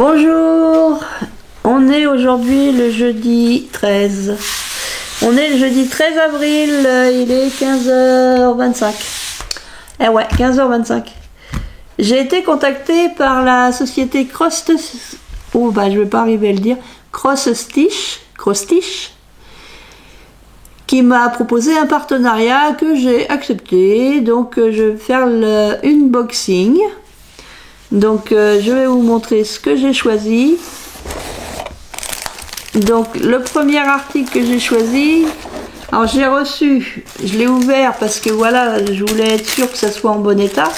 Bonjour, on est aujourd'hui le jeudi 13. On est le jeudi 13 avril, il est 15h25. Eh ouais, 15h25. J'ai été contactée par la société je vais pas arriver à le dire, Cross Stitch, qui m'a proposé un partenariat que j'ai accepté. Donc je vais faire l'unboxing. Donc je vais vous montrer ce que j'ai choisi. Donc le premier article que j'ai choisi, alors j'ai reçu, je l'ai ouvert parce que voilà, je voulais être sûre que ça soit en bon état.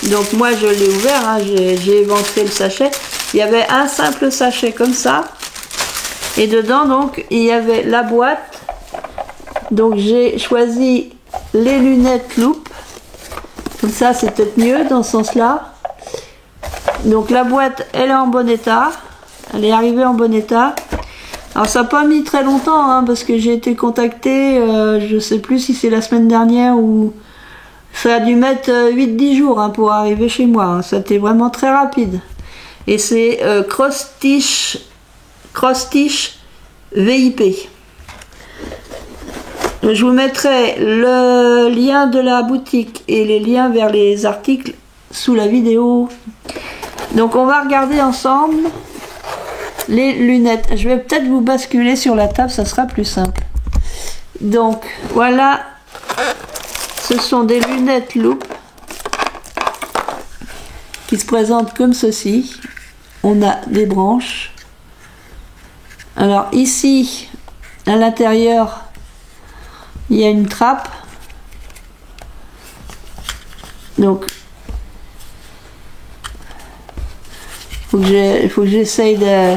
Donc moi je l'ai ouvert, hein, j'ai éventré le sachet. Il y avait un simple sachet comme ça. Et dedans donc il y avait la boîte. Donc j'ai choisi les lunettes loupe. Comme ça c'est peut-être mieux dans ce sens-là. Donc la boîte elle est en bon état. Elle est arrivée en bon état. Alors ça n'a pas mis très longtemps hein, parce que j'ai été contactée, je sais plus si c'est la semaine dernière ou... Ça a dû mettre 8-10 jours hein, pour arriver chez moi. Hein. C'était vraiment très rapide. Et c'est Cross Stitch VIP. Je vous mettrai le lien de la boutique et les liens vers les articles sous la vidéo. Donc on va regarder ensemble les lunettes. Je vais peut-être vous basculer sur la table, ça sera plus simple. Donc voilà, ce sont des lunettes loupe qui se présentent comme ceci. On a des branches. Alors ici, à l'intérieur, il y a une trappe. Donc il faut que j'essaye de...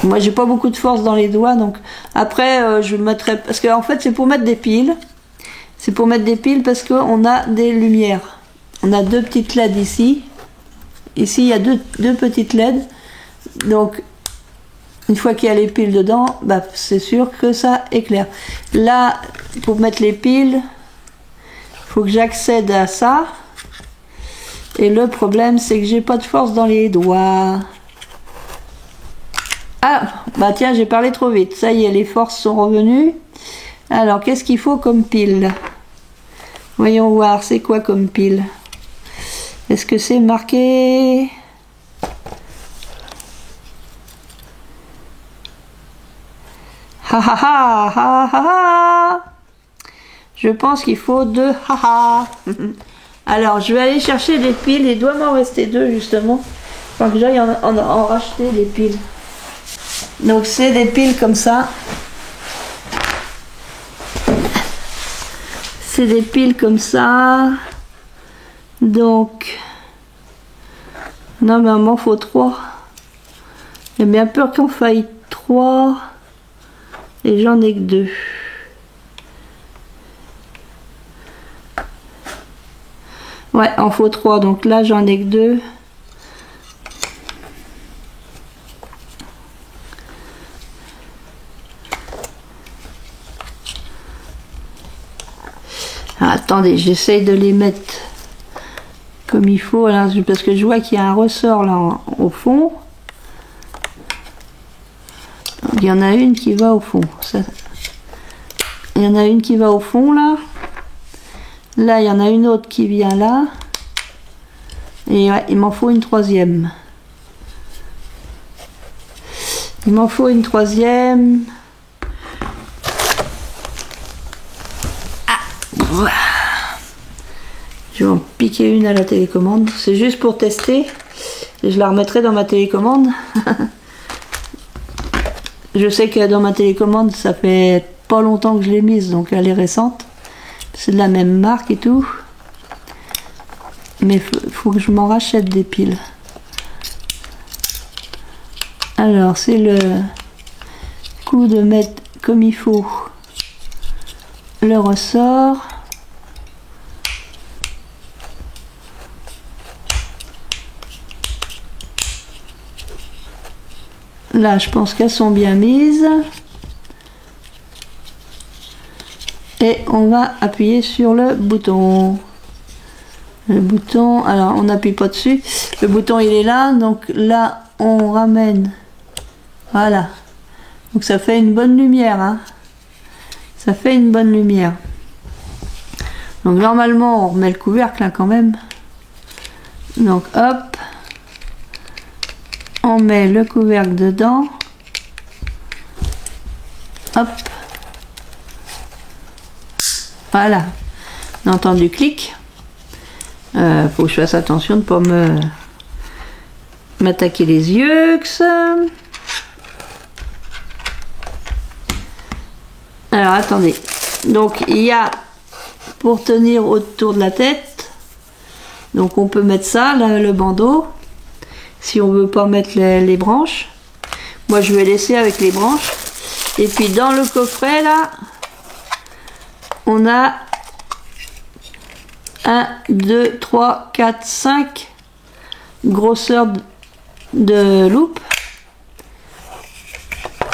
Moi j'ai pas beaucoup de force dans les doigts, donc après je mettrai... Parce qu'en fait c'est pour mettre des piles. C'est pour mettre des piles parce qu'on a des lumières. On a deux petites LED ici. Ici il y a deux petites LED. Donc une fois qu'il y a les piles dedans, bah, c'est sûr que ça éclaire. Là, pour mettre les piles, il faut que j'accède à ça. Et le problème, c'est que j'ai pas de force dans les doigts. Ah, bah tiens, j'ai parlé trop vite. Ça y est, les forces sont revenues. Alors, qu'est-ce qu'il faut comme pile? Voyons voir, c'est quoi comme pile? Est-ce que c'est marqué? Ha ha ha ha ha ha. Je pense qu'il faut deux ha ha. Alors, je vais aller chercher des piles. Il doit m'en rester deux, justement. Il faut que j'aille en racheter des piles. Donc, c'est des piles comme ça. C'est des piles comme ça. Donc, normalement, il faut 3. J'ai bien peur qu'on faille 3. Et j'en ai que 2. Ouais, en faut 3, donc là j'en ai que 2. Ah, attendez, j'essaye de les mettre comme il faut là, parce que je vois qu'il y a un ressort là au fond. Donc, il y en a une qui va au fond. Il y en a une qui va au fond là. Là, il y en a une autre qui vient là. Et ouais, il m'en faut une troisième. Il m'en faut une troisième. Ah. Je vais en piquer une à la télécommande. C'est juste pour tester. Et je la remettrai dans ma télécommande. Je sais que dans ma télécommande, ça fait pas longtemps que je l'ai mise, donc elle est récente. C'est de la même marque et tout. Mais faut que je m'en rachète des piles. Alors, c'est le coup de mettre comme il faut le ressort. Là, je pense qu'elles sont bien mises. Et on va appuyer sur le bouton. Le bouton, alors on n'appuie pas dessus. Le bouton il est là, donc là on ramène. Voilà. Donc ça fait une bonne lumière. Hein. Ça fait une bonne lumière. Donc normalement on remet le couvercle là quand même. Donc hop. On met le couvercle dedans. Hop. Voilà. On entend du clic. Faut que je fasse attention de ne pas m'attaquer les yeux. Que ça. Alors attendez. Donc il y a pour tenir autour de la tête. Donc on peut mettre ça, là, le bandeau. Si on veut pas mettre les branches. Moi je vais laisser avec les branches. Et puis dans le coffret là, on a 1, 2, 3, 4, 5 grosseurs de loupe.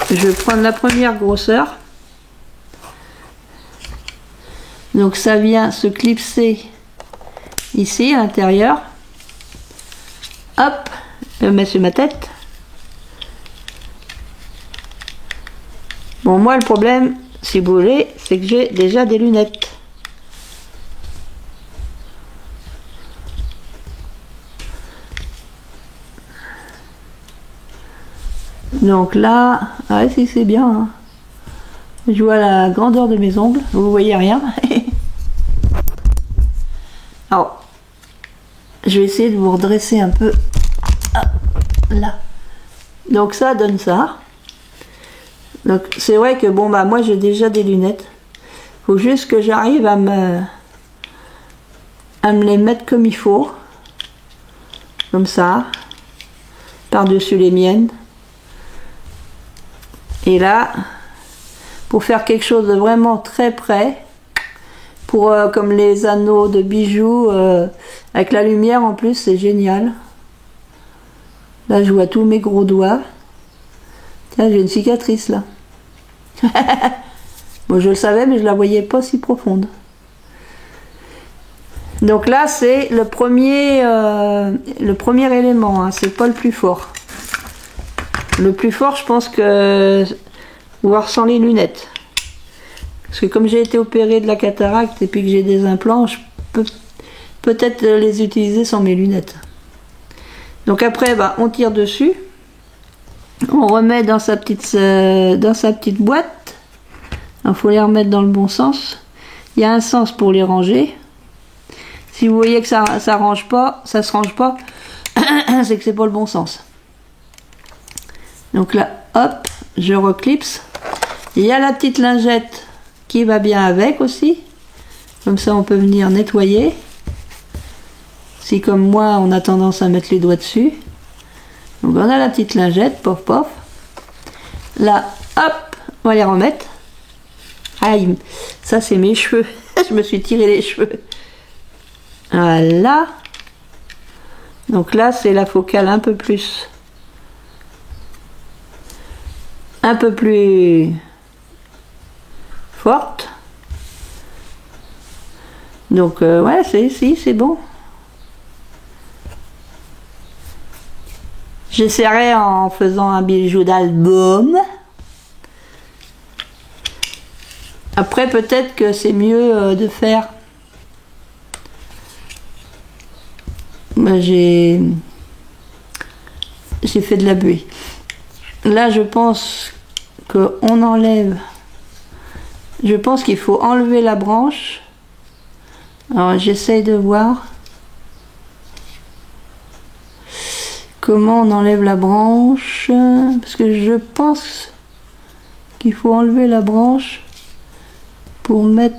Je vais prendre la première grosseur. Donc ça vient se clipser ici à l'intérieur. Hop, je le mets sur ma tête. Bon, moi le problème, si vous voulez, c'est que j'ai déjà des lunettes. Donc là, ah, si c'est bien. Hein. Je vois la grandeur de mes ongles, vous voyez rien. Alors, je vais essayer de vous redresser un peu. Ah, là. Donc ça donne ça. Donc c'est vrai que bon bah moi j'ai déjà des lunettes. Faut juste que j'arrive à me les mettre comme il faut. Comme ça. Par-dessus les miennes. Et là, pour faire quelque chose de vraiment très près, pour comme les anneaux de bijoux, avec la lumière en plus, c'est génial. Là, je vois tous mes gros doigts. Tiens, j'ai une cicatrice là. Bon, je le savais, mais je la voyais pas si profonde. Donc là, c'est le premier élément. Hein, c'est pas le plus fort. Le plus fort, je pense que voir sans les lunettes. Parce que comme j'ai été opérée de la cataracte et puis que j'ai des implants, je peux peut-être les utiliser sans mes lunettes. Donc après, bah, on tire dessus. On remet dans sa petite boîte. Il faut les remettre dans le bon sens. Il y a un sens pour les ranger. Si vous voyez que ça se range pas, c'est que c'est pas le bon sens. Donc là, hop, je reclipse. Il y a la petite lingette qui va bien avec aussi. Comme ça, on peut venir nettoyer. Si comme moi, on a tendance à mettre les doigts dessus. Donc on a la petite lingette, pof pof. Là, hop, on va les remettre. Aïe, ça c'est mes cheveux. Je me suis tiré les cheveux. Voilà. Donc là, c'est la focale un peu plus forte. Donc ouais, c'est bon. J'essaierai en faisant un bijou d'album. Après, peut-être que c'est mieux de faire. Bah, j'ai fait de la buée. Là, je pense qu'on enlève. Je pense qu'il faut enlever la branche. Alors, j'essaye de voir comment on enlève la branche. Parce que je pense qu'il faut enlever la branche pour mettre.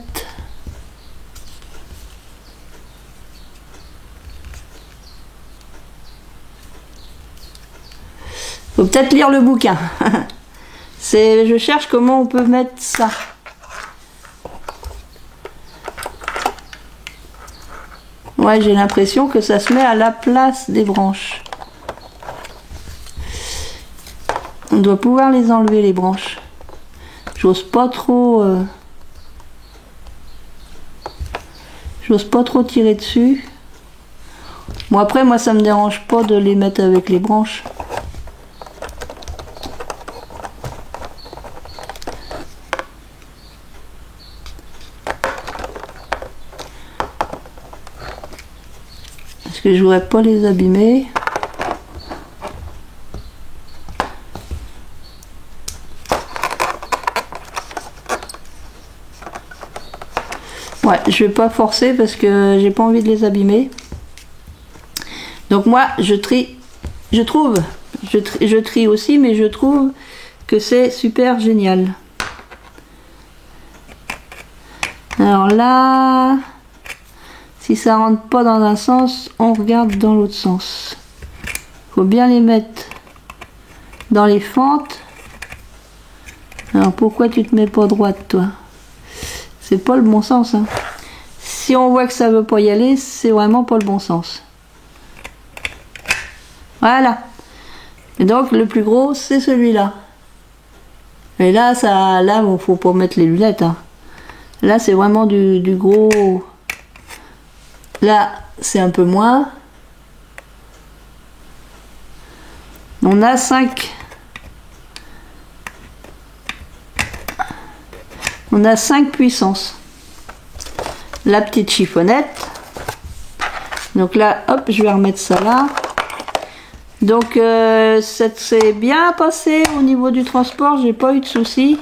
Faut peut-être lire le bouquin. Je cherche comment on peut mettre ça. Ouais, j'ai l'impression que ça se met à la place des branches. On doit pouvoir les enlever, les branches. J'ose pas trop tirer dessus. Bon après moi ça me dérange pas de les mettre avec les branches. Parce que je voudrais pas les abîmer. Ouais, je vais pas forcer parce que j'ai pas envie de les abîmer. Donc moi, je trie, je trie aussi, mais je trouve que c'est super génial. Alors là, si ça rentre pas dans un sens, on regarde dans l'autre sens. Faut bien les mettre dans les fentes. Alors pourquoi tu te mets pas droite, toi? C'est pas le bon sens, hein. Si on voit que ça veut pas y aller, c'est vraiment pas le bon sens. Voilà. Et donc le plus gros, c'est celui-là. Et là, ça, là, bon, faut pas mettre les lunettes, hein. Là, c'est vraiment du gros. Là, c'est un peu moins. On a 5. On a 5 puissances. La petite chiffonnette. Donc là, hop, je vais remettre ça là. Donc, c'est bien passé au niveau du transport. J'ai pas eu de soucis.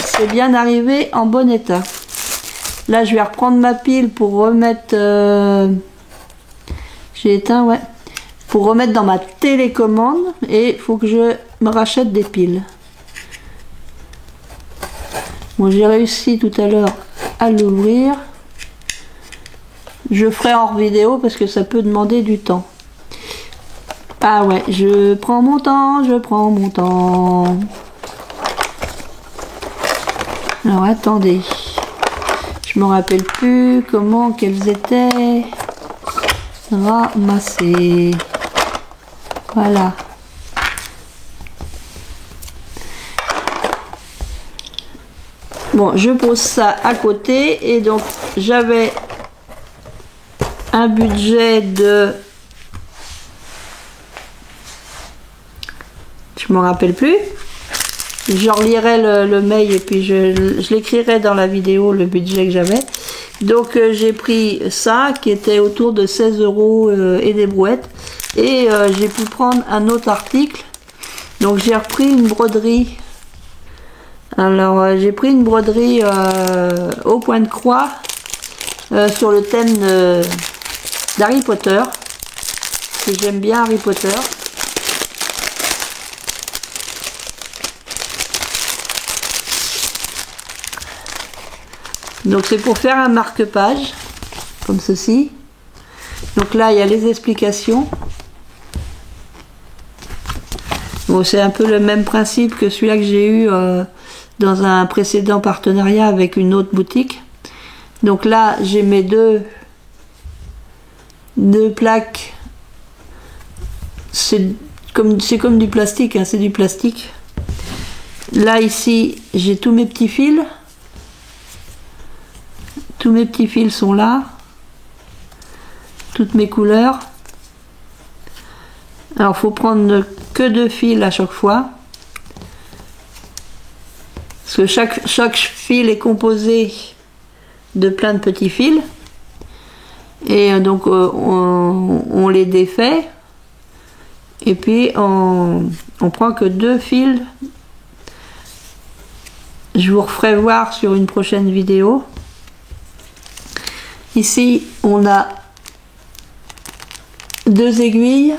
C'est bien arrivé en bon état. Là, je vais reprendre ma pile pour remettre... j'ai éteint, ouais. Pour remettre dans ma télécommande. Et il faut que je me rachète des piles. Bon, j'ai réussi tout à l'heure à l'ouvrir. Je ferai hors vidéo parce que ça peut demander du temps. Ah ouais, je prends mon temps, je prends mon temps. Alors attendez. Je me rappelle plus comment qu'elles étaient ramassées. Voilà. Bon, je pose ça à côté et donc j'avais un budget de... Je me rappelle plus. Je relirai le mail et puis je l'écrirai dans la vidéo, le budget que j'avais. Donc j'ai pris ça qui était autour de 16 € et des brouettes. Et j'ai pu prendre un autre article. Donc j'ai repris une broderie. Alors j'ai pris une broderie au point de croix sur le thème d'Harry Potter. Parce que j'aime bien Harry Potter. Donc c'est pour faire un marque-page, comme ceci. Donc là il y a les explications. Bon, c'est un peu le même principe que celui-là que j'ai eu dans un précédent partenariat avec une autre boutique. Donc là j'ai mes deux plaques. C'est comme du plastique, hein, c'est du plastique. Là ici j'ai tous mes petits fils. Tous mes petits fils sont là. Toutes mes couleurs. Alors, faut prendre que 2 fils à chaque fois. Parce que chaque fil est composé de plein de petits fils. Et donc, on les défait. Et puis, on prend que 2 fils. Je vous referai voir sur une prochaine vidéo. Ici, on a 2 aiguilles.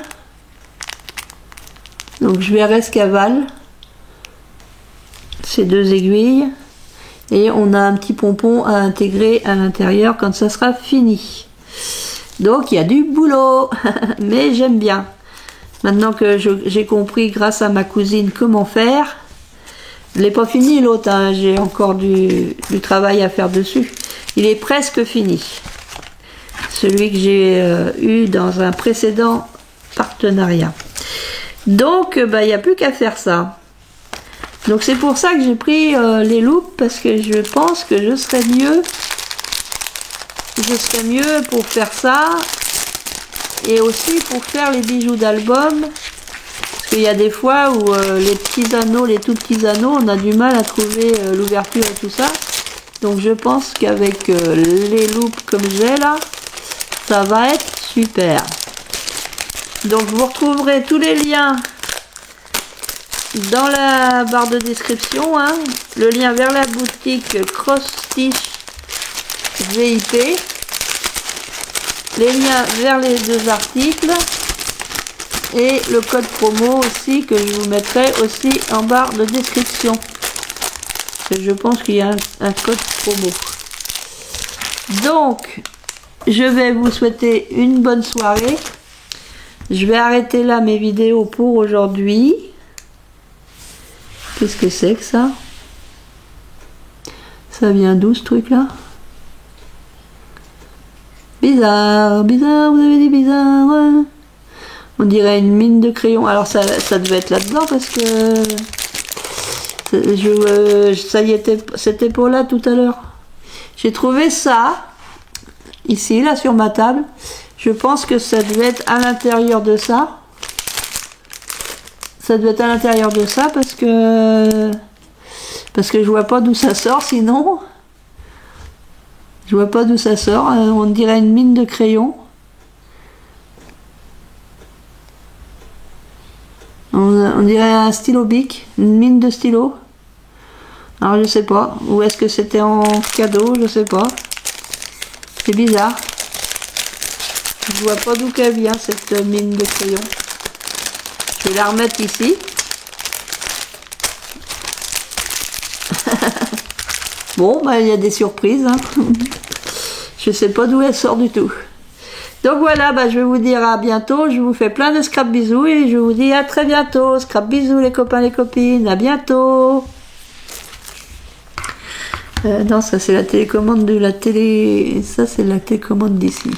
Donc, je vais rescavale ces 2 aiguilles. Et on a un petit pompon à intégrer à l'intérieur quand ça sera fini. Donc, il y a du boulot. Mais j'aime bien. Maintenant que j'ai compris, grâce à ma cousine, comment faire. Je l'ai pas fini l'autre, hein. J'ai encore du travail à faire dessus. Il est presque fini. Celui que j'ai eu dans un précédent partenariat. Donc, il n'y a plus qu'à faire ça. Donc, c'est pour ça que j'ai pris les loupes, parce que je pense que je serais mieux. Je serais mieux pour faire ça et aussi pour faire les bijoux d'album. Parce qu'il y a des fois où les petits anneaux, les tout petits anneaux, on a du mal à trouver l'ouverture et tout ça. Donc je pense qu'avec les loupes comme j'ai là, ça va être super. Donc vous retrouverez tous les liens dans la barre de description, hein. Le lien vers la boutique Cross Stitch VIP, les liens vers les 2 articles et le code promo aussi que je vous mettrai aussi en barre de description. Je pense qu'il y a un code promo. Donc je vais vous souhaiter une bonne soirée. Je vais arrêter là mes vidéos pour aujourd'hui. Qu'est-ce que c'est que ça? Ça vient d'où ce truc là? Bizarre, bizarre, vous avez dit bizarre. On dirait une mine de crayon. Alors ça devait être là-dedans parce que ça y était, c'était pour là tout à l'heure. J'ai trouvé ça ici là sur ma table. Je pense que ça devait être à l'intérieur de ça. Ça devait être à l'intérieur de ça parce que je vois pas d'où ça sort sinon. Je vois pas d'où ça sort. On dirait une mine de crayon. On dirait un stylo bic, une mine de stylo. Alors je sais pas. Ou est-ce que c'était en cadeau? Je sais pas. C'est bizarre. Je vois pas d'où qu'elle vient cette mine de crayon. Je vais la remettre ici. Bon, bah il y a des surprises. Hein. Je sais pas d'où elle sort du tout. Donc voilà, bah, je vais vous dire à bientôt. Je vous fais plein de scrap bisous et je vous dis à très bientôt. Scrap bisous les copains, les copines. À bientôt. Non, ça c'est la télécommande de la télé. Ça c'est la télécommande d'ici.